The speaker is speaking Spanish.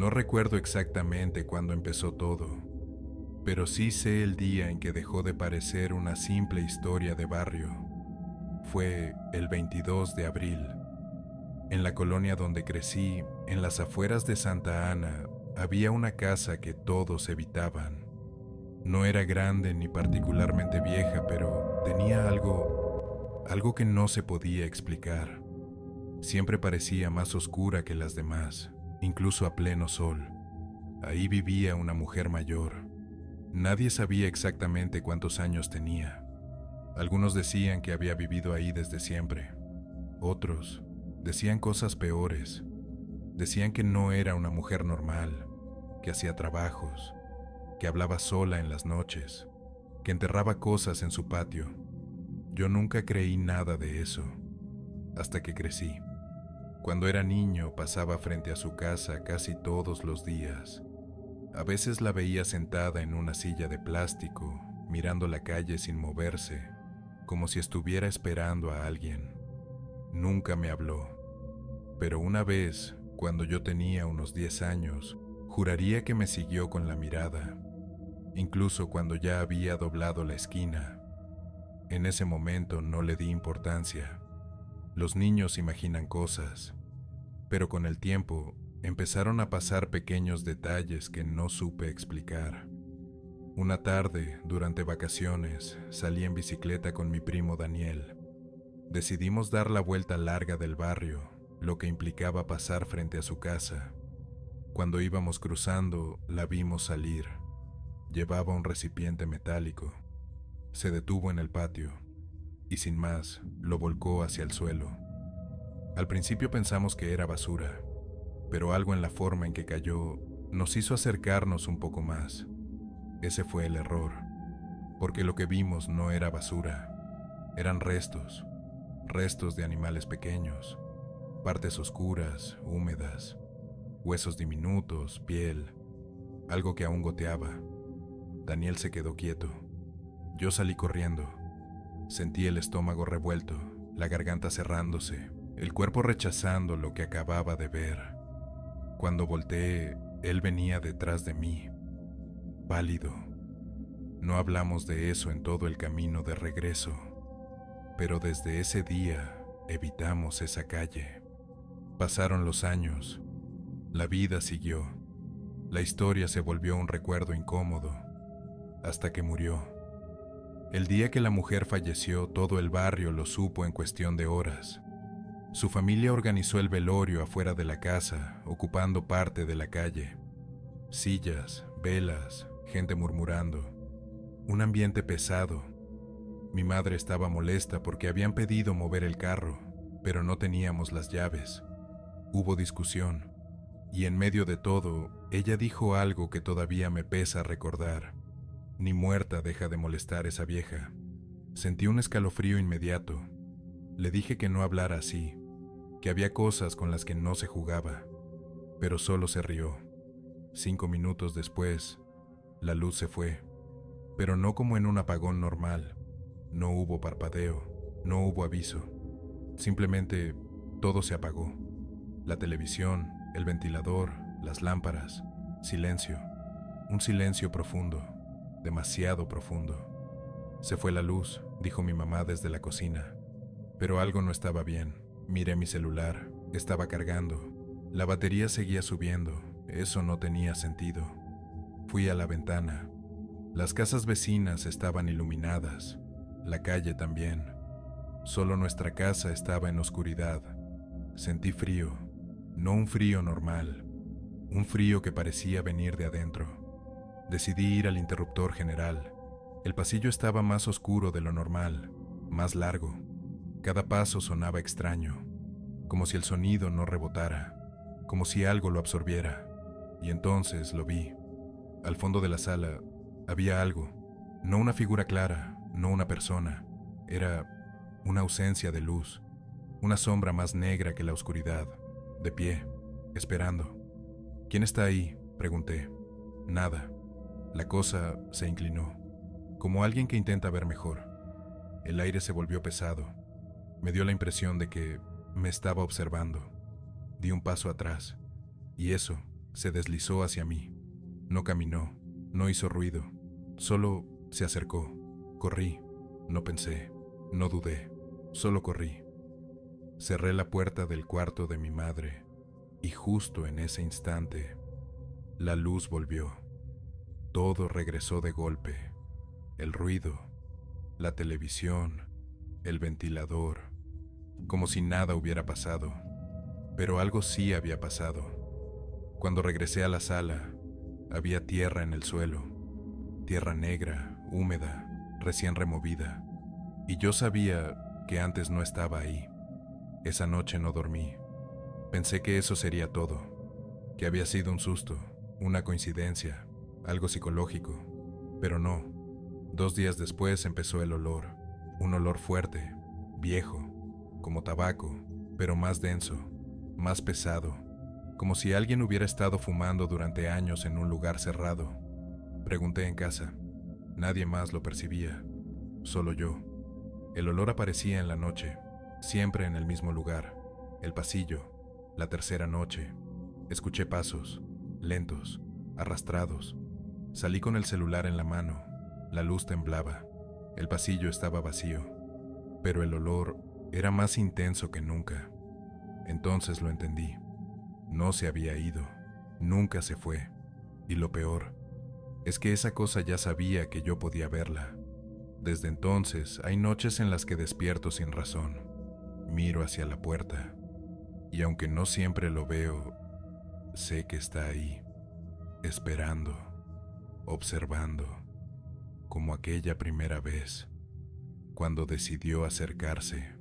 No recuerdo exactamente cuándo empezó todo, pero sí sé el día en que dejó de parecer una simple historia de barrio. Fue el 22 de abril. En la colonia donde crecí, en las afueras de Santa Ana, había una casa que todos evitaban. No era grande ni particularmente vieja, pero tenía algo que no se podía explicar. Siempre parecía más oscura que las demás, incluso a pleno sol. Ahí vivía una mujer mayor. Nadie sabía exactamente cuántos años tenía. Algunos decían que había vivido ahí desde siempre. Otros decían cosas peores. Decían que no era una mujer normal, que hacía trabajos, que hablaba sola en las noches, que enterraba cosas en su patio. Yo nunca creí nada de eso, hasta que crecí. Cuando era niño pasaba frente a su casa casi todos los días. A veces la veía sentada en una silla de plástico, mirando la calle sin moverse, como si estuviera esperando a alguien. Nunca me habló, pero una vez, cuando yo tenía unos 10 años, juraría que me siguió con la mirada, incluso cuando ya había doblado la esquina. En ese momento no le di importancia. Los niños imaginan cosas, pero con el tiempo empezaron a pasar pequeños detalles que no supe explicar. Una tarde, durante vacaciones, salí en bicicleta con mi primo Daniel. Decidimos dar la vuelta larga del barrio, lo que implicaba pasar frente a su casa. Cuando íbamos cruzando, la vimos salir. Llevaba un recipiente metálico. Se detuvo en el patio y sin más, lo volcó hacia el suelo. Al principio pensamos que era basura, pero algo en la forma en que cayó nos hizo acercarnos un poco más. Ese fue el error, porque lo que vimos no era basura, eran restos de animales pequeños, partes oscuras, húmedas, huesos diminutos, piel, algo que aún goteaba. Daniel se quedó quieto. Yo salí corriendo. Sentí el estómago revuelto, la garganta cerrándose, el cuerpo rechazando lo que acababa de ver. Cuando volteé, él venía detrás de mí, pálido. No hablamos de eso en todo el camino de regreso, pero desde ese día evitamos esa calle. Pasaron los años, la vida siguió, la historia se volvió un recuerdo incómodo, hasta que murió. El día que la mujer falleció, todo el barrio lo supo en cuestión de horas. Su familia organizó el velorio afuera de la casa, ocupando parte de la calle. Sillas, velas, gente murmurando. Un ambiente pesado. Mi madre estaba molesta porque habían pedido mover el carro, pero no teníamos las llaves. Hubo discusión, y en medio de todo, ella dijo algo que todavía me pesa recordar. Ni muerta deja de molestar esa vieja. Sentí un escalofrío inmediato. Le dije que no hablara así, que había cosas con las que no se jugaba, pero solo se rió. 5 minutos después, la luz se fue, pero no como en un apagón normal. No hubo parpadeo, no hubo aviso. Simplemente todo se apagó. La televisión, el ventilador, las lámparas, silencio. Un silencio profundo. Demasiado profundo. Se fue la luz, dijo mi mamá desde la cocina. Pero algo no estaba bien. Miré mi celular, estaba cargando. La batería seguía subiendo, eso no tenía sentido. Fui a la ventana. Las casas vecinas estaban iluminadas, la calle también. Solo nuestra casa estaba en oscuridad. Sentí frío, no un frío normal, un frío que parecía venir de adentro. Decidí ir al interruptor general. El pasillo estaba más oscuro de lo normal, más largo. Cada paso sonaba extraño, como si el sonido no rebotara, como si algo lo absorbiera. Y entonces lo vi. Al fondo de la sala había algo, no una figura clara, no una persona. Era una ausencia de luz, una sombra más negra que la oscuridad, de pie, esperando. ¿Quién está ahí?, pregunté. Nada. La cosa se inclinó, como alguien que intenta ver mejor. El aire se volvió pesado. Me dio la impresión de que me estaba observando. Di un paso atrás, y eso, Se deslizó hacia mí. No caminó, no hizo ruido, solo se acercó. Corrí, no pensé, no dudé, solo corrí. Cerré la puerta del cuarto de mi madre y justo en ese instante, la luz volvió. Todo regresó de golpe. El ruido, la televisión, el ventilador, como si nada hubiera pasado. Pero algo sí había pasado. Cuando regresé a la sala, había tierra en el suelo, tierra negra, húmeda, recién removida. Y yo sabía que antes no estaba ahí. Esa noche no dormí. Pensé que eso sería todo, que había sido un susto, una coincidencia, algo psicológico. Pero no. 2 días después empezó el olor, un olor fuerte, viejo, como tabaco, pero más denso, más pesado, como si alguien hubiera estado fumando durante años en un lugar cerrado. Pregunté en casa. Nadie más lo percibía, solo yo. El olor aparecía en la noche, siempre en el mismo lugar, el pasillo, la tercera noche. Escuché pasos, lentos, arrastrados. Salí con el celular en la mano, la luz temblaba, el pasillo estaba vacío, pero el olor era más intenso que nunca. Entonces lo entendí. No se había ido, nunca se fue. Y lo peor es que esa cosa ya sabía que yo podía verla. Desde entonces hay noches en las que despierto sin razón. Miro hacia la puerta y aunque no siempre lo veo, sé que está ahí, esperando, observando, como aquella primera vez, cuando decidió acercarse.